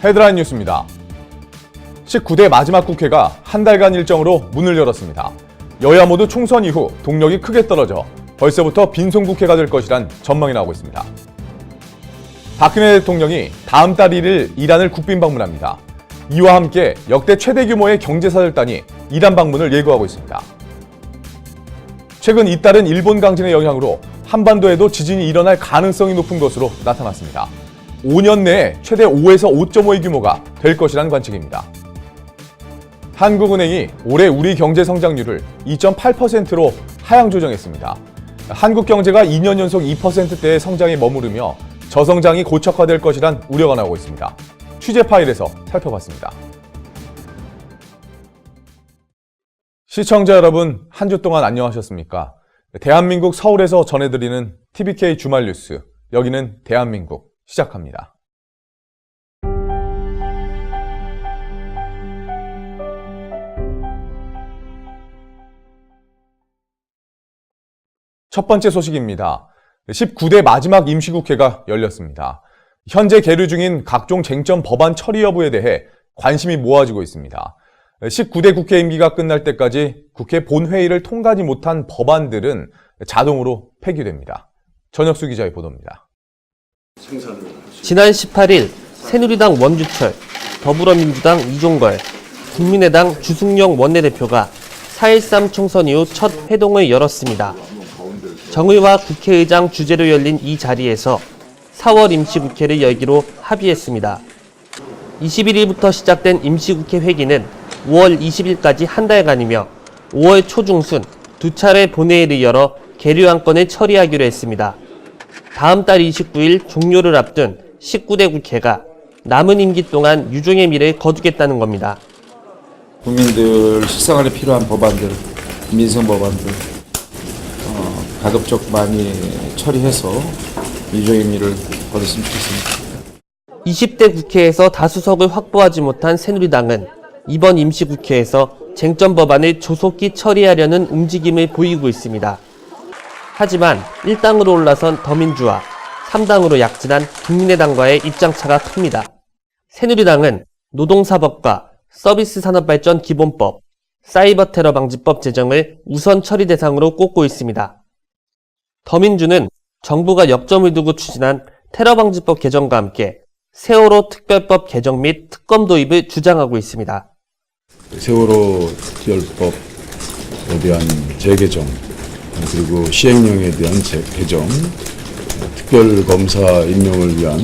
헤드라인 뉴스입니다. 19대 마지막 국회가 한 달간 일정으로 문을 열었습니다. 여야 모두 총선 이후 동력이 크게 떨어져 벌써부터 빈손국회가 될 것이란 전망이 나오고 있습니다. 박근혜 대통령이 다음 달 1일 이란을 국빈 방문합니다. 이와 함께 역대 최대 규모의 경제사절단이 이란 방문을 예고하고 있습니다. 최근 잇따른 일본 강진의 영향으로 한반도에도 지진이 일어날 가능성이 높은 것으로 나타났습니다. 5년 내에 최대 5에서 5.5의 규모가 될 것이라는 관측입니다. 한국은행이 올해 우리 경제 성장률을 2.8%로 하향 조정했습니다. 한국 경제가 2년 연속 2%대의 성장에 머무르며 저성장이 고착화될 것이란 우려가 나오고 있습니다. 취재 파일에서 살펴봤습니다. 시청자 여러분, 한 주 동안 안녕하셨습니까? 대한민국 서울에서 전해드리는 TBK 주말 뉴스, 여기는 대한민국, 시작합니다. 첫 번째 소식입니다. 19대 마지막 임시국회가 열렸습니다. 현재 계류 중인 각종 쟁점 법안 처리 여부에 대해 관심이 모아지고 있습니다. 19대 국회 임기가 끝날 때까지 국회 본회의를 통과하지 못한 법안들은 자동으로 폐기됩니다. 전혁수 기자의 보도입니다. 지난 18일 새누리당 원주철, 더불어민주당 이종걸, 국민의당 주승용 원내대표가 4.13 총선 이후 첫 회동을 열었습니다. 정의와 국회의장 주재로 열린 이 자리에서 4월 임시국회를 열기로 합의했습니다. 21일부터 시작된 임시국회 회기는 5월 20일까지 한 달간이며 5월 초중순 두 차례 본회의를 열어 계류 안건을 처리하기로 했습니다. 다음 달 29일 종료를 앞둔 19대 국회가 남은 임기 동안 유종의 미를 거두겠다는 겁니다. 국민들 실생활에 필요한 법안들, 민생 법안들 가급적 많이 처리해서 유종의 미를 거뒀으면 좋겠습니다. 20대 국회에서 다수석을 확보하지 못한 새누리당은 이번 임시국회에서 쟁점 법안을 조속히 처리하려는 움직임을 보이고 있습니다. 하지만 1당으로 올라선 더민주와 3당으로 약진한 국민의당과의 입장차가 큽니다. 새누리당은 노동사법과 서비스산업발전 기본법, 사이버 테러 방지법 제정을 우선 처리 대상으로 꼽고 있습니다. 더민주는 정부가 역점을 두고 추진한 테러방지법 개정과 함께 세월호 특별법 개정 및 특검 도입을 주장하고 있습니다. 세월호 특별법에 대한 재개정, 그리고 시행령에 대한 개정, 특별검사 임명을 위한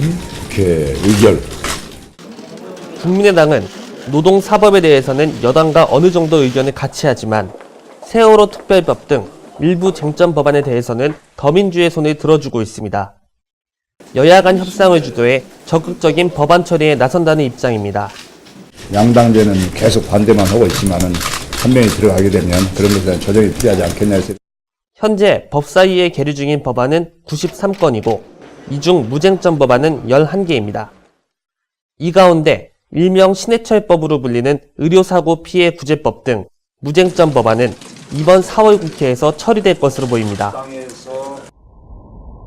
국회 의결. 국민의당은 노동사법에 대해서는 여당과 어느 정도 의견을 같이 하지만 세월호 특별법 등 일부 쟁점 법안에 대해서는 더민주의 손을 들어주고 있습니다. 여야 간 협상을 주도해 적극적인 법안 처리에 나선다는 입장입니다. 양당제는 계속 반대만 하고 있지만은 한 명이 들어가게 되면 그런 것에 대한 조정이 필요하지 않겠냐 해서. 현재 법사위에 계류 중인 법안은 93건이고 이 중 무쟁점 법안은 11개입니다. 이 가운데 일명 신해철법으로 불리는 의료사고 피해 구제법 등 무쟁점 법안은 이번 4월 국회에서 처리될 것으로 보입니다.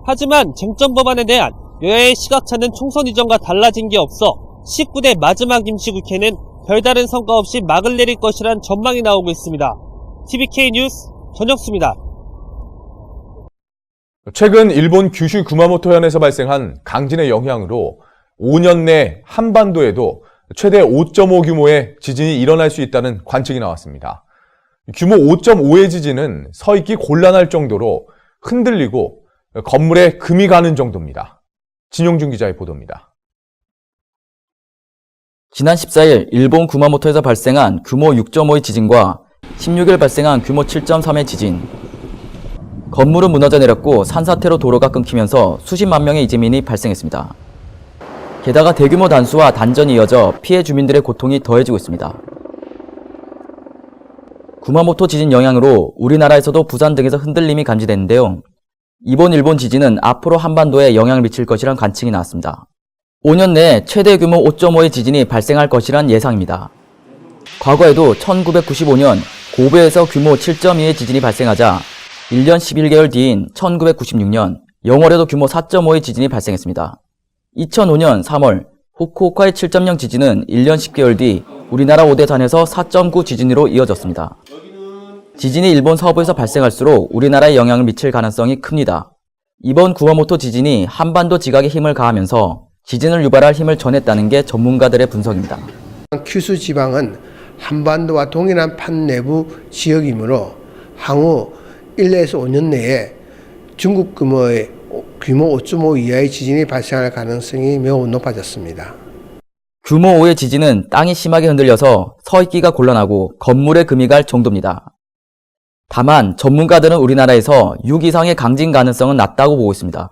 하지만 쟁점 법안에 대한 여야의 시각차는 총선 이전과 달라진 게 없어 19대 마지막 임시국회는 별다른 성과 없이 막을 내릴 것이란 전망이 나오고 있습니다. TBK 뉴스 전혁수입니다. 최근 일본 규슈 구마모토 현에서 발생한 강진의 영향으로 5년 내 한반도에도 최대 5.5 규모의 지진이 일어날 수 있다는 관측이 나왔습니다. 규모 5.5의 지진은 서 있기 곤란할 정도로 흔들리고 건물에 금이 가는 정도입니다. 진용준 기자의 보도입니다. 지난 14일 일본 구마모토에서 발생한 규모 6.5의 지진과 16일 발생한 규모 7.3의 지진. 건물은 무너져 내렸고 산사태로 도로가 끊기면서 수십만 명의 이재민이 발생했습니다. 게다가 대규모 단수와 단전이 이어져 피해 주민들의 고통이 더해지고 있습니다. 구마모토 지진 영향으로 우리나라에서도 부산 등에서 흔들림이 감지됐는데요. 이번 일본 지진은 앞으로 한반도에 영향을 미칠 것이란 관측이 나왔습니다. 5년 내에 최대 규모 5.5의 지진이 발생할 것이란 예상입니다. 과거에도 1995년 고베에서 규모 7.2의 지진이 발생하자 1년 11개월 뒤인 1996년 영월에도 규모 4.5의 지진이 발생했습니다. 2005년 3월 후쿠오카의 7.0 지진은 1년 10개월 뒤 우리나라 오대산에서 4.9 지진으로 이어졌습니다. 지진이 일본 서부에서 발생할수록 우리나라에 영향을 미칠 가능성이 큽니다. 이번 구마모토 지진이 한반도 지각에 힘을 가하면서 지진을 유발할 힘을 전했다는 게 전문가들의 분석입니다. 큐슈 지방은 한반도와 동일한 판 내부 지역이므로 향후 1년에서 5년 내에 중국 규모의 규모 5.5 이하의 지진이 발생할 가능성이 매우 높아졌습니다. 규모 5의 지진은 땅이 심하게 흔들려서 서 있기가 곤란하고 건물에 금이 갈 정도입니다. 다만 전문가들은 우리나라에서 6 이상의 강진 가능성은 낮다고 보고 있습니다.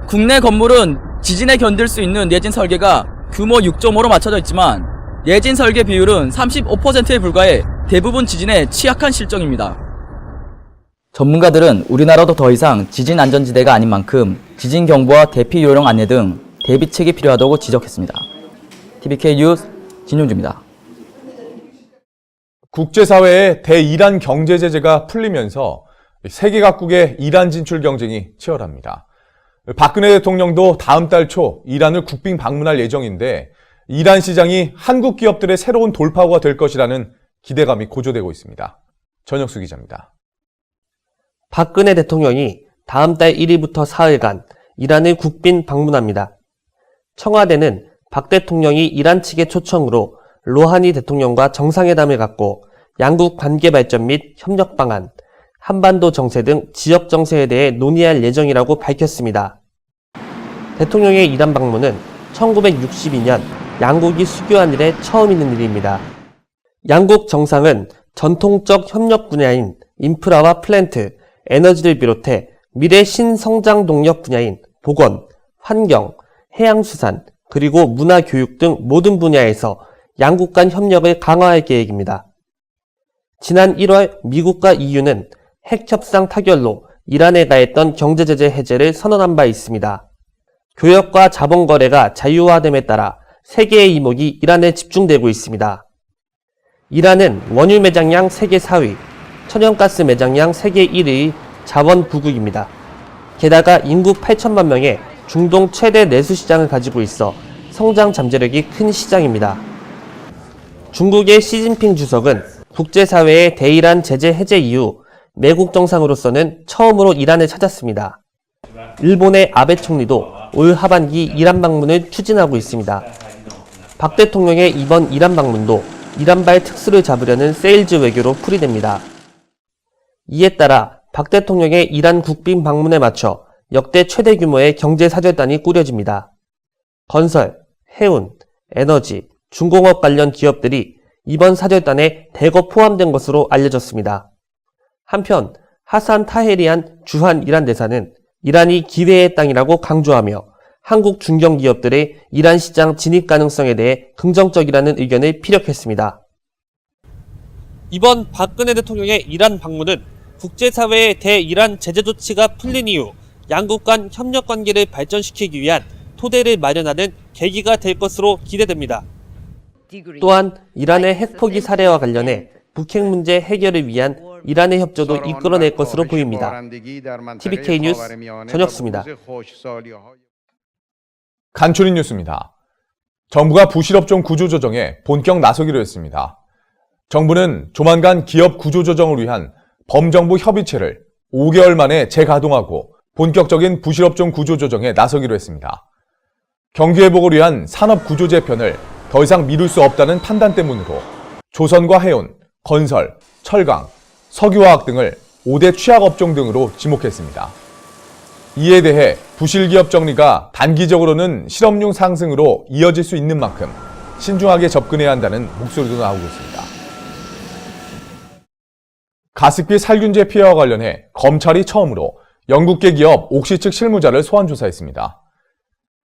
국내 건물은 지진에 견딜 수 있는 내진 설계가 규모 6.5로 맞춰져 있지만 내진 설계 비율은 35%에 불과해 대부분 지진에 취약한 실정입니다. 전문가들은 우리나라도 더 이상 지진 안전지대가 아닌 만큼 지진 경보와 대피 요령 안내 등 대비책이 필요하다고 지적했습니다. TBK 뉴스 진용주입니다. 국제사회의 대이란 경제 제재가 풀리면서 세계 각국의 이란 진출 경쟁이 치열합니다. 박근혜 대통령도 다음 달 초 이란을 국빈 방문할 예정인데 이란 시장이 한국 기업들의 새로운 돌파구가 될 것이라는 기대감이 고조되고 있습니다. 전혁수 기자입니다. 박근혜 대통령이 다음 달 1일부터 사흘간 이란을 국빈 방문합니다. 청와대는 박 대통령이 이란 측의 초청으로 로하니 대통령과 정상회담을 갖고 양국 관계 발전 및 협력 방안, 한반도 정세 등 지역 정세에 대해 논의할 예정이라고 밝혔습니다. 대통령의 이란 방문은 1962년 양국이 수교한 이래 처음 있는 일입니다. 양국 정상은 전통적 협력 분야인 인프라와 플랜트, 에너지를 비롯해 미래 신성장 동력 분야인 보건, 환경, 해양수산, 그리고 문화교육 등 모든 분야에서 양국 간 협력을 강화할 계획입니다. 지난 1월 미국과 EU는 핵협상 타결로 이란에 가했던 경제제재 해제를 선언한 바 있습니다. 교역과 자본거래가 자유화됨에 따라 세계의 이목이 이란에 집중되고 있습니다. 이란은 원유 매장량 세계 4위, 천연가스 매장량 세계 1위의 자원 부국입니다. 게다가 인구 8천만 명의 중동 최대 내수 시장을 가지고 있어 성장 잠재력이 큰 시장입니다. 중국의 시진핑 주석은 국제사회의 대이란 제재 해제 이후 매국 정상으로서는 처음으로 이란을 찾았습니다. 일본의 아베 총리도 올 하반기 이란 방문을 추진하고 있습니다. 박 대통령의 이번 이란 방문도 이란발 특수를 잡으려는 세일즈 외교로 풀이됩니다. 이에 따라 박 대통령의 이란 국빈 방문에 맞춰 역대 최대 규모의 경제사절단이 꾸려집니다. 건설, 해운, 에너지, 중공업 관련 기업들이 이번 사절단에 대거 포함된 것으로 알려졌습니다. 한편 하산 타헤리안 주한 이란 대사는 이란이 기회의 땅이라고 강조하며 한국 중견기업들의 이란 시장 진입 가능성에 대해 긍정적이라는 의견을 피력했습니다. 이번 박근혜 대통령의 이란 방문은 국제사회의 대이란 제재 조치가 풀린 이후 양국 간 협력 관계를 발전시키기 위한 토대를 마련하는 계기가 될 것으로 기대됩니다. 또한 이란의 핵포기 사례와 관련해 북핵 문제 해결을 위한 이란의 협조도 이끌어낼 것으로 보입니다. TBK 뉴스 전혁수입니다. 간추린 뉴스입니다. 정부가 부실업종 구조조정에 본격 나서기로 했습니다. 정부는 조만간 기업 구조조정을 위한 범정부 협의체를 5개월 만에 재가동하고 본격적인 부실업종 구조조정에 나서기로 했습니다. 경기회복을 위한 산업구조 재편을 더 이상 미룰 수 없다는 판단 때문으로 조선과 해운, 건설, 철강, 석유화학 등을 5대 취약업종 등으로 지목했습니다. 이에 대해 부실기업 정리가 단기적으로는 실업률 상승으로 이어질 수 있는 만큼 신중하게 접근해야 한다는 목소리도 나오고 있습니다. 가습기 살균제 피해와 관련해 검찰이 처음으로 영국계 기업 옥시 측 실무자를 소환 조사했습니다.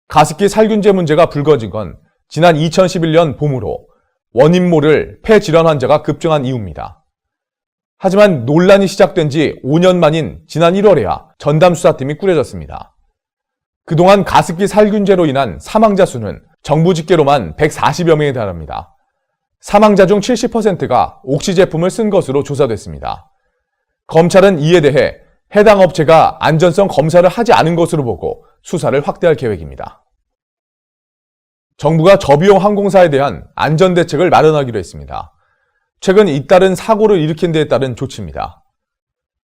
가습기 살균제 문제가 불거진 건 지난 2011년 봄으로 원인 모를 폐질환 환자가 급증한 이유입니다. 하지만 논란이 시작된 지 5년 만인 지난 1월에야 전담수사팀이 꾸려졌습니다. 그동안 가습기 살균제로 인한 사망자 수는 정부 집계로만 140여 명에 달합니다. 사망자 중 70%가 옥시 제품을 쓴 것으로 조사됐습니다. 검찰은 이에 대해 해당 업체가 안전성 검사를 하지 않은 것으로 보고 수사를 확대할 계획입니다. 정부가 저비용 항공사에 대한 안전대책을 마련하기로 했습니다. 최근 잇따른 사고를 일으킨 데에 따른 조치입니다.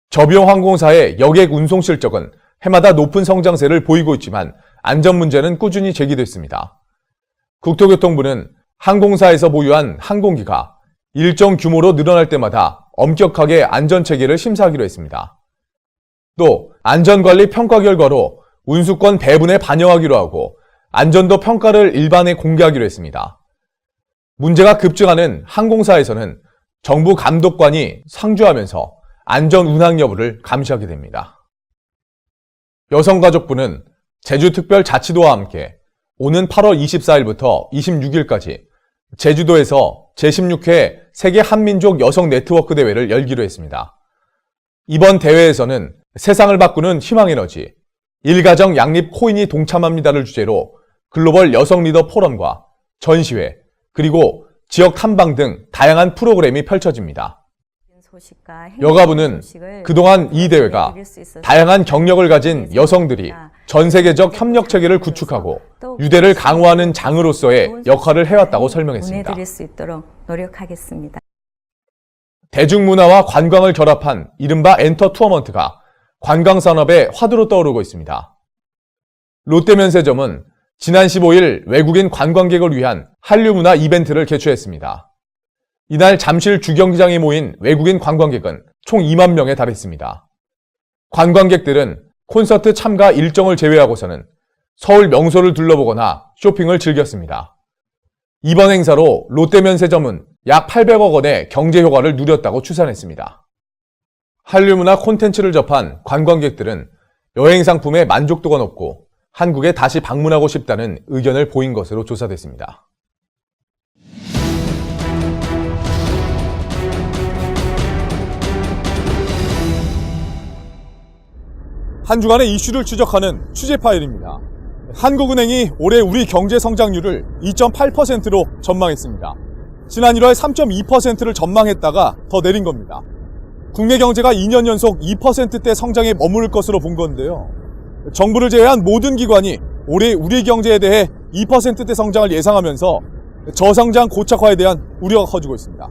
저비용 항공사의 여객 운송 실적은 해마다 높은 성장세를 보이고 있지만 안전 문제는 꾸준히 제기됐습니다. 국토교통부는 항공사에서 보유한 항공기가 일정 규모로 늘어날 때마다 엄격하게 안전체계를 심사하기로 했습니다. 또 안전관리 평가 결과로 운수권 배분에 반영하기로 하고 안전도 평가를 일반에 공개하기로 했습니다. 문제가 급증하는 항공사에서는 정부 감독관이 상주하면서 안전 운항 여부를 감시하게 됩니다. 여성가족부는 제주특별자치도와 함께 오는 8월 24일부터 26일까지 제주도에서 제16회 세계 한민족 여성 네트워크 대회를 열기로 했습니다. 이번 대회에서는 세상을 바꾸는 희망에너지, 일가정 양립 코인이 동참합니다를 주제로 글로벌 여성 리더 포럼과 전시회, 그리고 지역 탐방 등 다양한 프로그램이 펼쳐집니다. 여가부는 그동안 이 대회가 다양한 경력을 가진 여성들이 전 세계적 협력 체계를 구축하고 유대를 강화하는 장으로서의 역할을 해왔다고 설명했습니다. 대중문화와 관광을 결합한 이른바 엔터투어먼트가 관광산업의 화두로 떠오르고 있습니다. 롯데면세점은 지난 15일 외국인 관광객을 위한 한류문화 이벤트를 개최했습니다. 이날 잠실 주경기장에 모인 외국인 관광객은 총 2만 명에 달했습니다. 관광객들은 콘서트 참가 일정을 제외하고서는 서울 명소를 둘러보거나 쇼핑을 즐겼습니다. 이번 행사로 롯데면세점은 약 800억 원의 경제 효과를 누렸다고 추산했습니다. 한류문화 콘텐츠를 접한 관광객들은 여행 상품의 만족도가 높고 한국에 다시 방문하고 싶다는 의견을 보인 것으로 조사됐습니다. 한 주간의 이슈를 추적하는 취재 파일입니다. 한국은행이 올해 우리 경제 성장률을 2.8%로 전망했습니다. 지난 1월 3.2%를 전망했다가 더 내린 겁니다. 국내 경제가 2년 연속 2%대 성장에 머무를 것으로 본 건데요. 정부를 제외한 모든 기관이 올해 우리 경제에 대해 2%대 성장을 예상하면서 저성장 고착화에 대한 우려가 커지고 있습니다.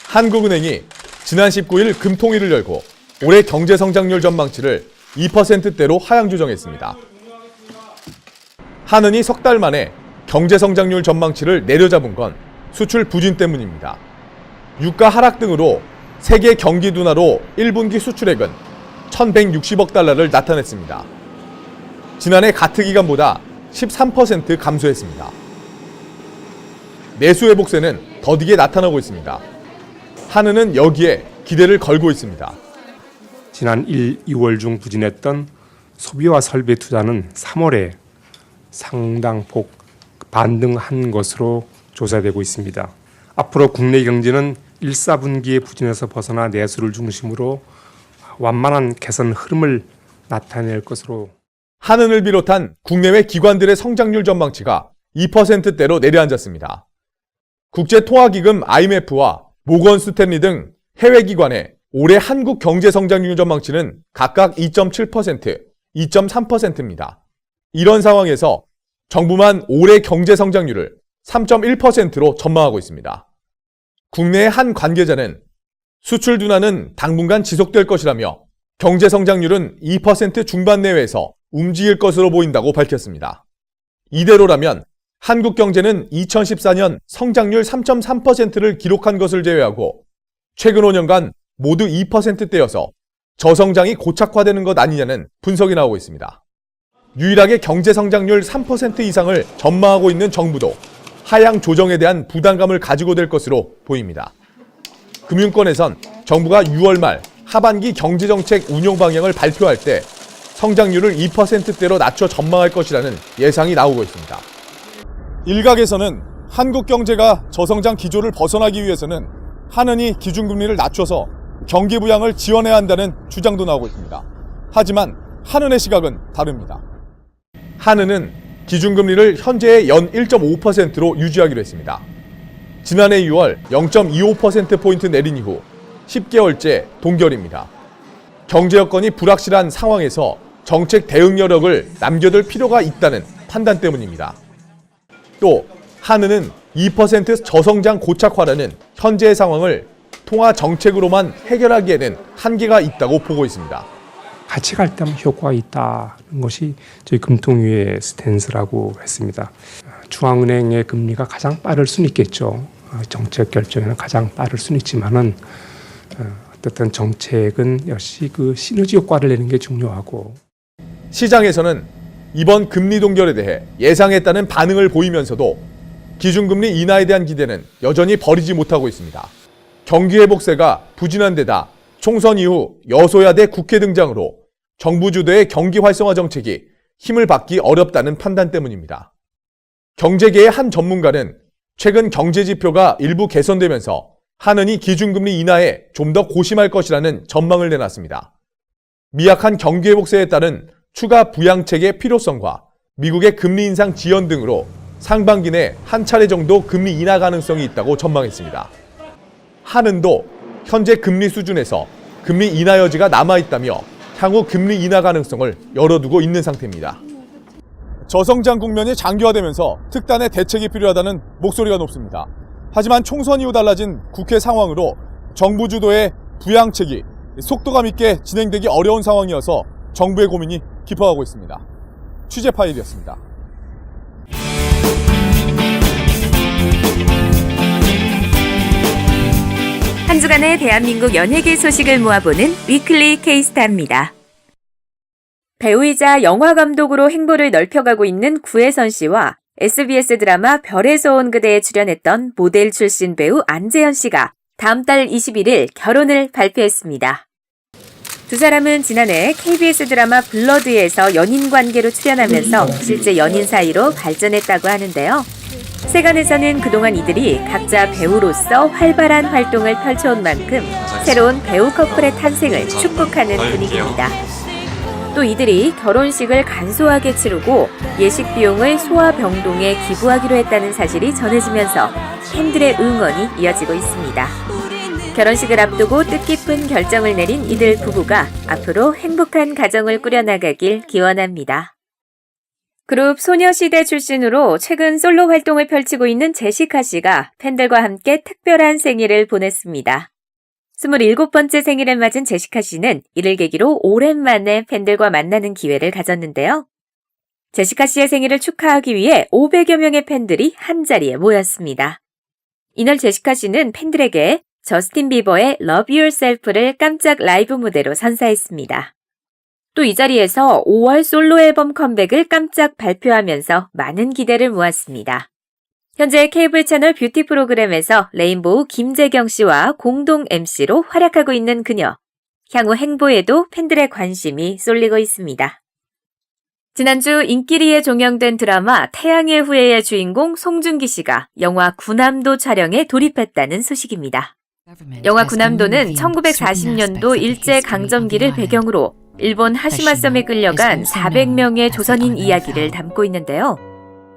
한국은행이 지난 19일 금통위를 열고 올해 경제 성장률 전망치를 2%대로 하향 조정했습니다. 한은이 석 달 만에 경제 성장률 전망치를 내려잡은 건 수출 부진 때문입니다. 유가 하락 등으로 세계 경기 둔화로 1분기 수출액은 1,160억 달러를 나타냈습니다. 지난해 같은 기간보다 13% 감소했습니다. 내수 회복세는 더디게 나타나고 있습니다. 한은은 여기에 기대를 걸고 있습니다. 지난 1, 2월 중 부진했던 소비와 설비 투자는 3월에 상당폭 반등한 것으로 조사되고 있습니다. 앞으로 국내 경제는 1, 4분기의 부진에서 벗어나 내수를 중심으로 완만한 개선 흐름을 나타낼 것으로. 한은을 비롯한 국내외 기관들의 성장률 전망치가 2%대로 내려앉았습니다. 국제통화기금 IMF와 모건 스탠리 등 해외 기관의 올해 한국 경제 성장률 전망치는 각각 2.7%, 2.3%입니다. 이런 상황에서 정부만 올해 경제 성장률을 3.1%로 전망하고 있습니다. 국내의 한 관계자는 수출 둔화는 당분간 지속될 것이라며 경제 성장률은 2% 중반 내외에서 움직일 것으로 보인다고 밝혔습니다. 이대로라면 한국 경제는 2014년 성장률 3.3%를 기록한 것을 제외하고 최근 5년간 모두 2%대여서 저성장이 고착화되는 것 아니냐는 분석이 나오고 있습니다. 유일하게 경제 성장률 3% 이상을 전망하고 있는 정부도 하향 조정에 대한 부담감을 가지고 될 것으로 보입니다. 금융권에선 정부가 6월 말 하반기 경제정책 운용 방향을 발표할 때 성장률을 2%대로 낮춰 전망할 것이라는 예상이 나오고 있습니다. 일각에서는 한국 경제가 저성장 기조를 벗어나기 위해서는 한은이 기준금리를 낮춰서 경기 부양을 지원해야 한다는 주장도 나오고 있습니다. 하지만 한은의 시각은 다릅니다. 한은은 기준금리를 현재의 연 1.5%로 유지하기로 했습니다. 지난해 6월 0.25%포인트 내린 이후 10개월째 동결입니다. 경제 여건이 불확실한 상황에서 정책 대응 여력을 남겨둘 필요가 있다는 판단 때문입니다. 또 한은은 2% 저성장 고착화라는 현재의 상황을 통화 정책으로만 해결하기에는 한계가 있다고 보고 있습니다. 같이 갈 때만 효과가 있다는 것이 저희 금통위의 스탠스라고 했습니다. 중앙은행의 금리가 가장 빠를 수는 있겠죠. 정책 결정에는 가장 빠를 수는 있지만은 어쨌든 정책은 역시 그 시너지 효과를 내는 게 중요하고. 시장에서는 이번 금리 동결에 대해 예상했다는 반응을 보이면서도 기준금리 인하에 대한 기대는 여전히 버리지 못하고 있습니다. 경기회복세가 부진한 데다 총선 이후 여소야대 국회 등장으로 정부 주도의 경기 활성화 정책이 힘을 받기 어렵다는 판단 때문입니다. 경제계의 한 전문가는 최근 경제 지표가 일부 개선되면서 한은이 기준금리 인하에 좀 더 고심할 것이라는 전망을 내놨습니다. 미약한 경기회복세에 따른 추가 부양책의 필요성과 미국의 금리 인상 지연 등으로 상반기 내 한 차례 정도 금리 인하 가능성이 있다고 전망했습니다. 한은도 현재 금리 수준에서 금리 인하 여지가 남아있다며 향후 금리 인하 가능성을 열어두고 있는 상태입니다. 저성장 국면이 장기화되면서 특단의 대책이 필요하다는 목소리가 높습니다. 하지만 총선 이후 달라진 국회 상황으로 정부 주도의 부양책이 속도감 있게 진행되기 어려운 상황이어서 정부의 고민이 깊어가고 있습니다. 취재 파일이었습니다. 한 주간의 대한민국 연예계 소식을 모아보는 위클리 K스타입니다. 배우이자 영화 감독으로 행보를 넓혀가고 있는 구혜선 씨와 SBS 드라마 별에서 온 그대에 출연했던 모델 출신 배우 안재현 씨가 다음 달 21일 결혼을 발표했습니다. 두 사람은 지난해 KBS 드라마 블러드에서 연인 관계로 출연하면서 실제 연인 사이로 발전했다고 하는데요. 세간에서는 그동안 이들이 각자 배우로서 활발한 활동을 펼쳐온 만큼 새로운 배우 커플의 탄생을 축복하는 분위기입니다. 또 이들이 결혼식을 간소하게 치르고 예식 비용을 소아병동에 기부하기로 했다는 사실이 전해지면서 팬들의 응원이 이어지고 있습니다. 결혼식을 앞두고 뜻깊은 결정을 내린 이들 부부가 앞으로 행복한 가정을 꾸려나가길 기원합니다. 그룹 소녀시대 출신으로 최근 솔로 활동을 펼치고 있는 제시카 씨가 팬들과 함께 특별한 생일을 보냈습니다. 27번째 생일을 맞은 제시카 씨는 이를 계기로 오랜만에 팬들과 만나는 기회를 가졌는데요. 제시카 씨의 생일을 축하하기 위해 500여 명의 팬들이 한자리에 모였습니다. 이날 제시카 씨는 팬들에게 저스틴 비버의 Love Yourself를 깜짝 라이브 무대로 선사했습니다. 또 이 자리에서 5월 솔로 앨범 컴백을 깜짝 발표하면서 많은 기대를 모았습니다. 현재 케이블 채널 뷰티 프로그램에서 레인보우 김재경 씨와 공동 MC로 활약하고 있는 그녀. 향후 행보에도 팬들의 관심이 쏠리고 있습니다. 지난주 인기리에 종영된 드라마 태양의 후예의 주인공 송중기 씨가 영화 군함도 촬영에 돌입했다는 소식입니다. 영화 군함도는 1940년도 일제강점기를 배경으로 일본 하시마섬에 끌려간 400명의 조선인 이야기를 담고 있는데요.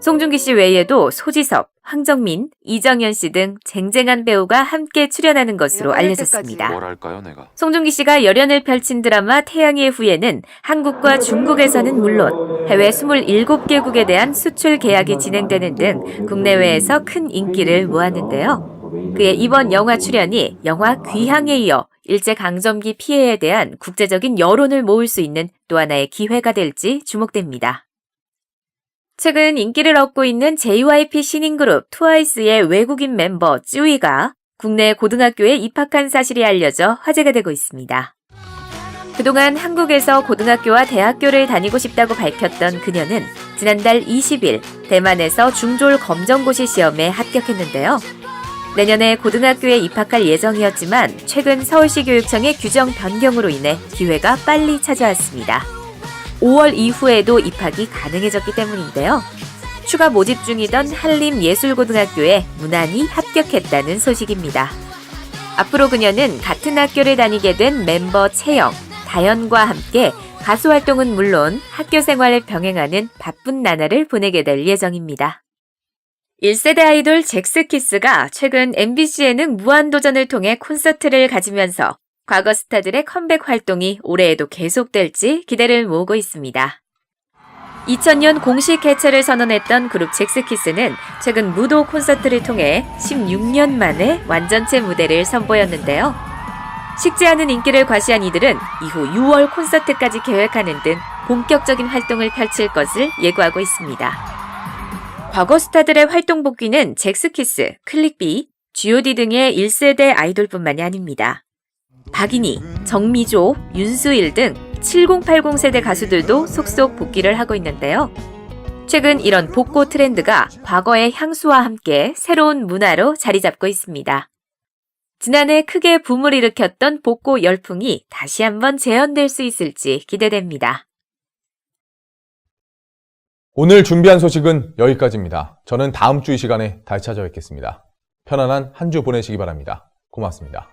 송중기 씨 외에도 소지섭, 황정민, 이정현 씨 등 쟁쟁한 배우가 함께 출연하는 것으로 알려졌습니다. 송중기 씨가 열연을 펼친 드라마 태양의 후예는 한국과 중국에서는 물론 해외 27개국에 대한 수출 계약이 진행되는 등 국내외에서 큰 인기를 모았는데요. 그의 이번 영화 출연이 영화 귀향에 이어 일제강점기 피해에 대한 국제적인 여론을 모을 수 있는 또 하나의 기회가 될지 주목됩니다. 최근 인기를 얻고 있는 JYP 신인그룹 트와이스의 외국인 멤버 쯔위가 국내 고등학교에 입학한 사실이 알려져 화제가 되고 있습니다. 그동안 한국에서 고등학교와 대학교를 다니고 싶다고 밝혔던 그녀는 지난달 20일 대만에서 중졸 검정고시 시험에 합격했는데요. 내년에 고등학교에 입학할 예정이었지만 최근 서울시 교육청의 규정 변경으로 인해 기회가 빨리 찾아왔습니다. 5월 이후에도 입학이 가능해졌기 때문인데요. 추가 모집 중이던 한림예술고등학교에 무난히 합격했다는 소식입니다. 앞으로 그녀는 같은 학교를 다니게 된 멤버 채영, 다현과 함께 가수 활동은 물론 학교 생활을 병행하는 바쁜 나날을 보내게 될 예정입니다. 1세대 아이돌 잭스키스가 최근 MBC 예능 무한도전을 통해 콘서트를 가지면서 과거 스타들의 컴백 활동이 올해에도 계속될지 기대를 모으고 있습니다. 2000년 공식 개최를 선언했던 그룹 잭스키스는 최근 무도 콘서트를 통해 16년 만에 완전체 무대를 선보였는데요. 식지 않은 인기를 과시한 이들은 이후 6월 콘서트까지 계획하는 등 본격적인 활동을 펼칠 것을 예고하고 있습니다. 과거 스타들의 활동 복귀는 잭스키스, 클릭비, G.O.D 등의 1세대 아이돌뿐만이 아닙니다. 박인희, 정미조, 윤수일 등 7080 세대 가수들도 속속 복귀를 하고 있는데요. 최근 이런 복고 트렌드가 과거의 향수와 함께 새로운 문화로 자리 잡고 있습니다. 지난해 크게 붐을 일으켰던 복고 열풍이 다시 한번 재현될 수 있을지 기대됩니다. 오늘 준비한 소식은 여기까지입니다. 저는 다음 주 이 시간에 다시 찾아뵙겠습니다. 편안한 한 주 보내시기 바랍니다. 고맙습니다.